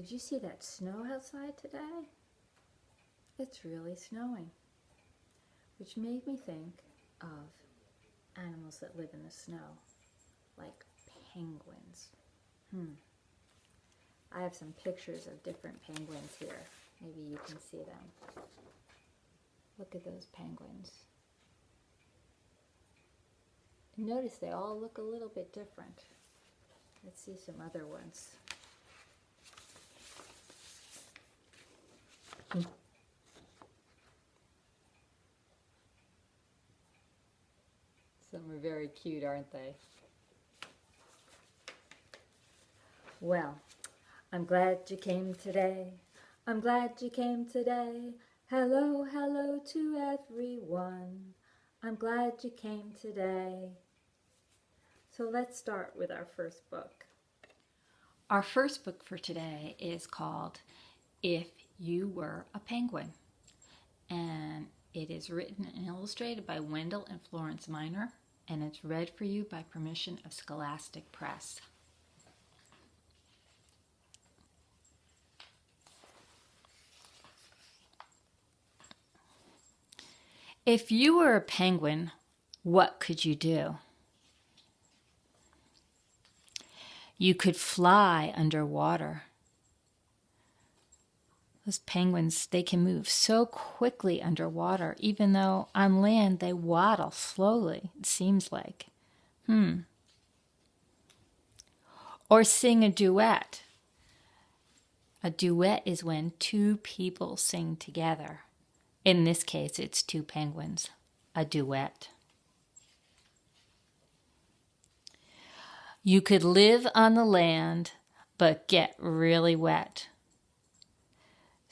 Did you see that snow outside today? It's really snowing, which made me think of animals that live in the snow, like penguins. I have some pictures of different penguins here. Maybe you can see them. Look at those penguins. Notice they all look a little bit different. Let's see some other ones. Some are very cute, aren't they? Well, I'm glad you came today. I'm glad you came today. Hello, hello to everyone. I'm glad you came today. So let's start with our first book. Our first book for today is called If You Were a Penguin. And it is written and illustrated by Wendell and Florence Minor, and it's read for you by permission of Scholastic Press. If you were a penguin, what could you do? You could fly underwater. Those penguins, they can move so quickly underwater, even though on land they waddle slowly, it seems like. Or sing a duet. A duet is when two people sing together. In this case, it's two penguins. A duet. You could live on the land, but get really wet.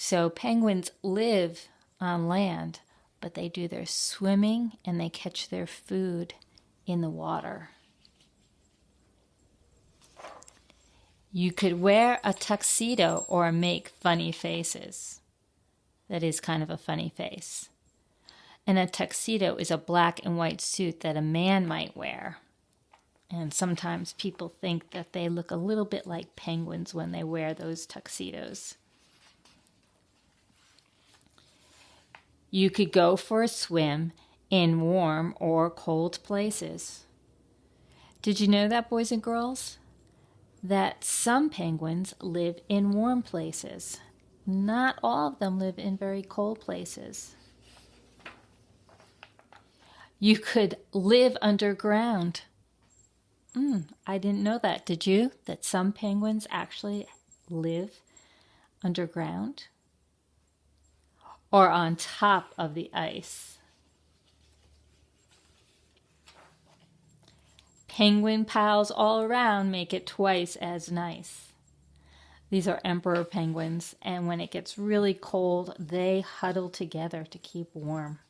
So penguins live on land, but they do their swimming and they catch their food in the water. You could wear a tuxedo or make funny faces. That is kind of a funny face. And a tuxedo is a black and white suit that a man might wear. And sometimes people think that they look a little bit like penguins when they wear those tuxedos. You could go for a swim in warm or cold places. Did you know that, boys and girls? That some penguins live in warm places. Not all of them live in very cold places. You could live underground. I didn't know that. Did you? That some penguins actually live underground? Or on top of the ice? Penguin pals all around make it twice as nice. These are emperor penguins, and when it gets really cold, they huddle together to keep warm.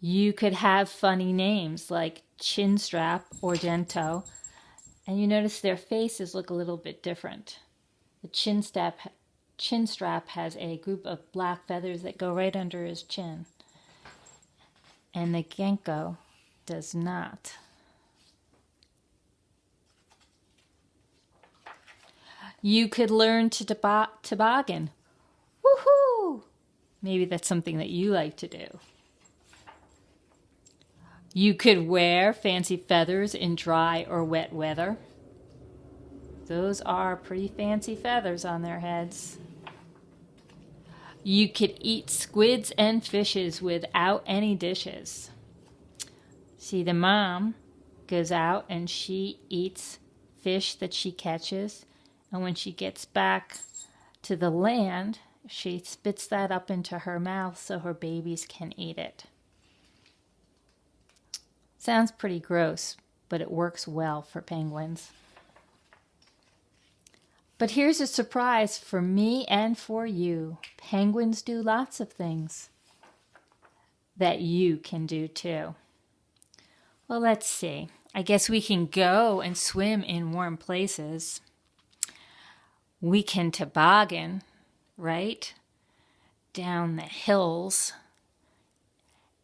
You could have funny names like Chinstrap or Dento, and you notice their faces look a little bit different. The Chinstrap has a group of black feathers that go right under his chin, and the Genko does not. You could learn to toboggan. Woohoo! Maybe that's something that you like to do. You could wear fancy feathers in dry or wet weather. Those are pretty fancy feathers on their heads. You could eat squids and fishes without any dishes. See, the mom goes out and she eats fish that she catches, and when she gets back to the land, she spits that up into her mouth so her babies can eat it. Sounds pretty gross, but it works well for penguins. But here's a surprise for me and for you. Penguins do lots of things that you can do too. Well, let's see. I guess we can go and swim in warm places. We can toboggan, right? Down the hills.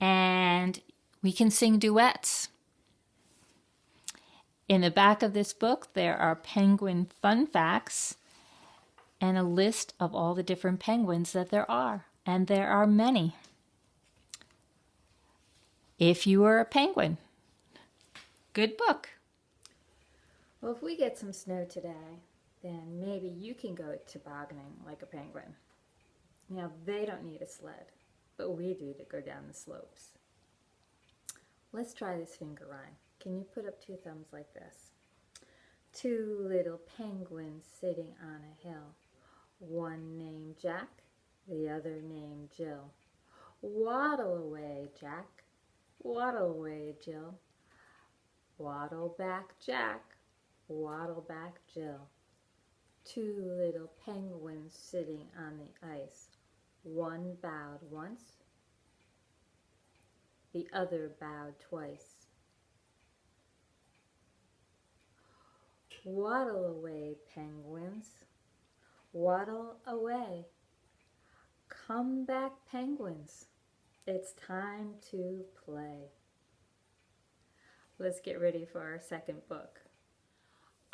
And we can sing duets. In the back of this book, there are penguin fun facts and a list of all the different penguins that there are. And there are many. If you were a penguin, good book. Well, if we get some snow today, then maybe you can go tobogganing like a penguin. Now, they don't need a sled, but we do to go down the slopes. Let's try this finger rhyme. Can you put up two thumbs like this? Two little penguins sitting on a hill. One named Jack, the other named Jill. Waddle away, Jack. Waddle away, Jill. Waddle back, Jack. Waddle back, Jill. Two little penguins sitting on the ice. One bowed once, the other bowed twice. Waddle away, penguins. Waddle away. Come back, penguins. It's time to play. Let's get ready for our second book.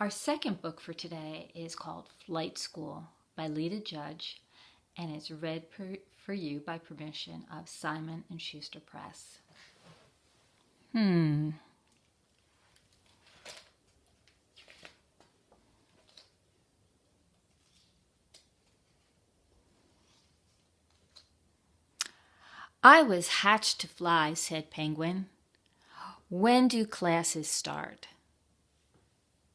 Our second book for today is called Flight School by Lita Judge, and it's read for you by permission of Simon and Schuster Press. I was hatched to fly, said Penguin. When do classes start?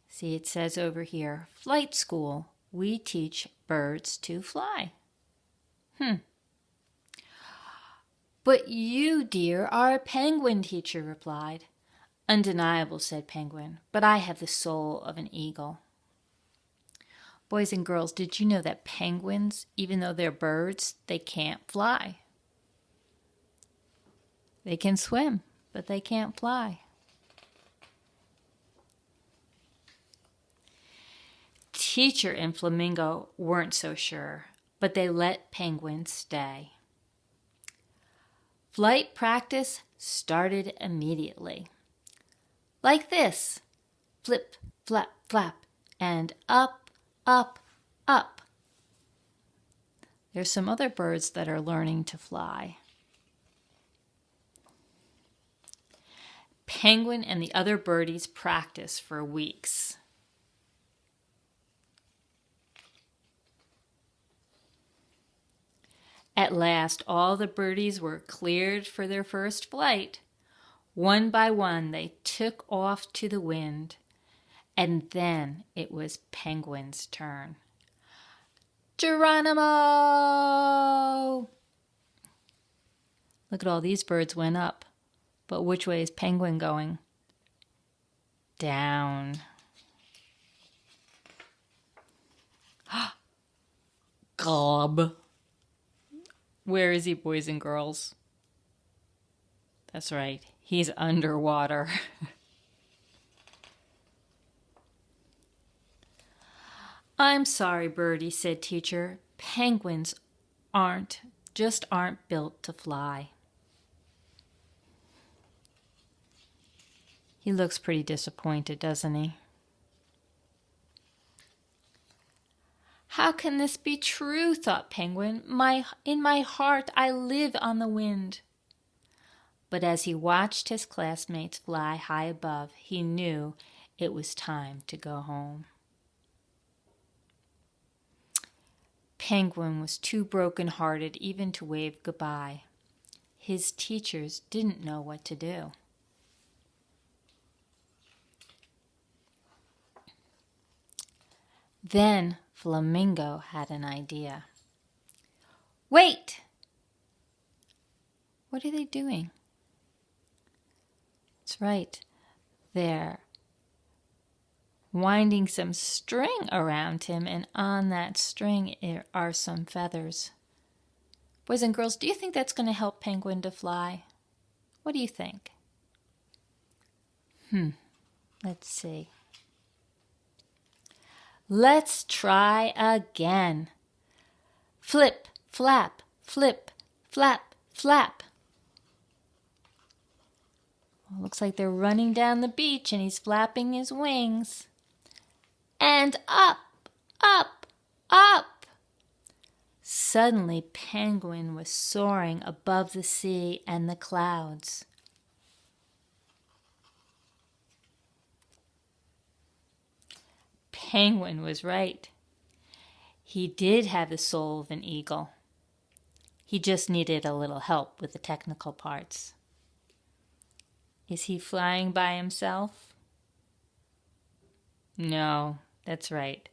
See, it says over here, Flight School. We teach birds to fly. But you, dear, are a penguin, teacher replied. Undeniable, said Penguin, but I have the soul of an eagle. Boys and girls, did you know that penguins, even though they're birds, they can't fly? They can swim, but they can't fly. Teacher and Flamingo weren't so sure, but they let Penguin stay. Flight practice started immediately. Like this, flip, flap, flap, and up, up, up. There's some other birds that are learning to fly. Penguin and the other birdies practice for weeks. At last, all the birdies were cleared for their first flight. One by one, they took off to the wind, and then it was Penguin's turn. Geronimo! Look at all these birds went up, but which way is Penguin going? Down. Gob. Where is he, boys and girls? That's right, he's underwater. I'm sorry, Birdie, said teacher. Penguins aren't built to fly. He looks pretty disappointed, doesn't he? How can this be true, thought Penguin. In my heart I live on the wind. But as he watched his classmates fly high above, he knew it was time to go home. Penguin was too broken-hearted even to wave goodbye. His teachers didn't know what to do. Then Flamingo had an idea. Wait! What are they doing? That's right. They're winding some string around him, and on that string are some feathers. Boys and girls, do you think that's going to help Penguin to fly? What do you think? Let's see. Let's try again. Flip, flap, flip, flap, flap. Looks like they're running down the beach and he's flapping his wings. And up, up, up. Suddenly, Penguin was soaring above the sea and the clouds. Penguin was right. He did have the soul of an eagle. He just needed a little help with the technical parts. Is he flying by himself? No, that's right.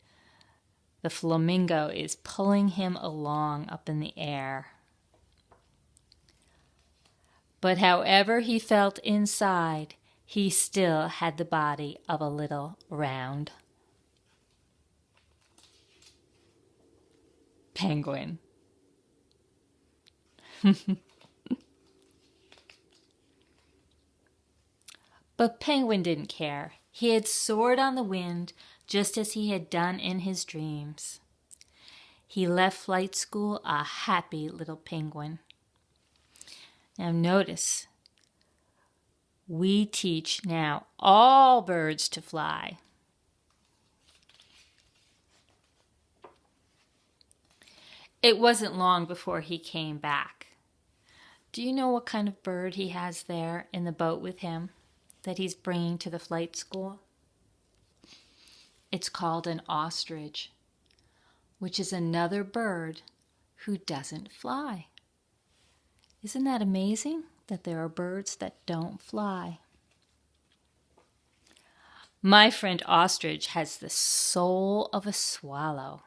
The flamingo is pulling him along up in the air. But however he felt inside, he still had the body of a little round penguin. But Penguin didn't care. He had soared on the wind just as he had done in his dreams. He left flight school a happy little penguin. Now notice, we teach now all birds to fly. It wasn't long before he came back. Do you know what kind of bird he has there in the boat with him that he's bringing to the flight school? It's called an ostrich, which is another bird who doesn't fly. Isn't that amazing that there are birds that don't fly? My friend Ostrich has the soul of a swallow.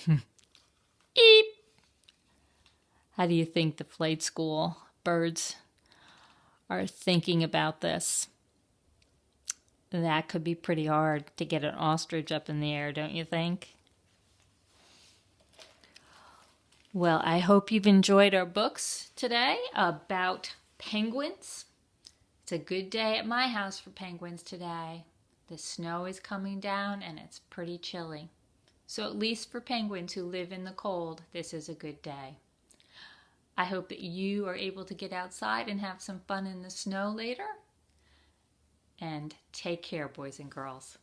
Eep! How do you think the flight school birds are thinking about this? That could be pretty hard to get an ostrich up in the air, don't you think? Well, I hope you've enjoyed our books today about penguins. It's a good day at my house for penguins today. The snow is coming down and it's pretty chilly. So at least for penguins who live in the cold, this is a good day. I hope that you are able to get outside and have some fun in the snow later. And take care, boys and girls.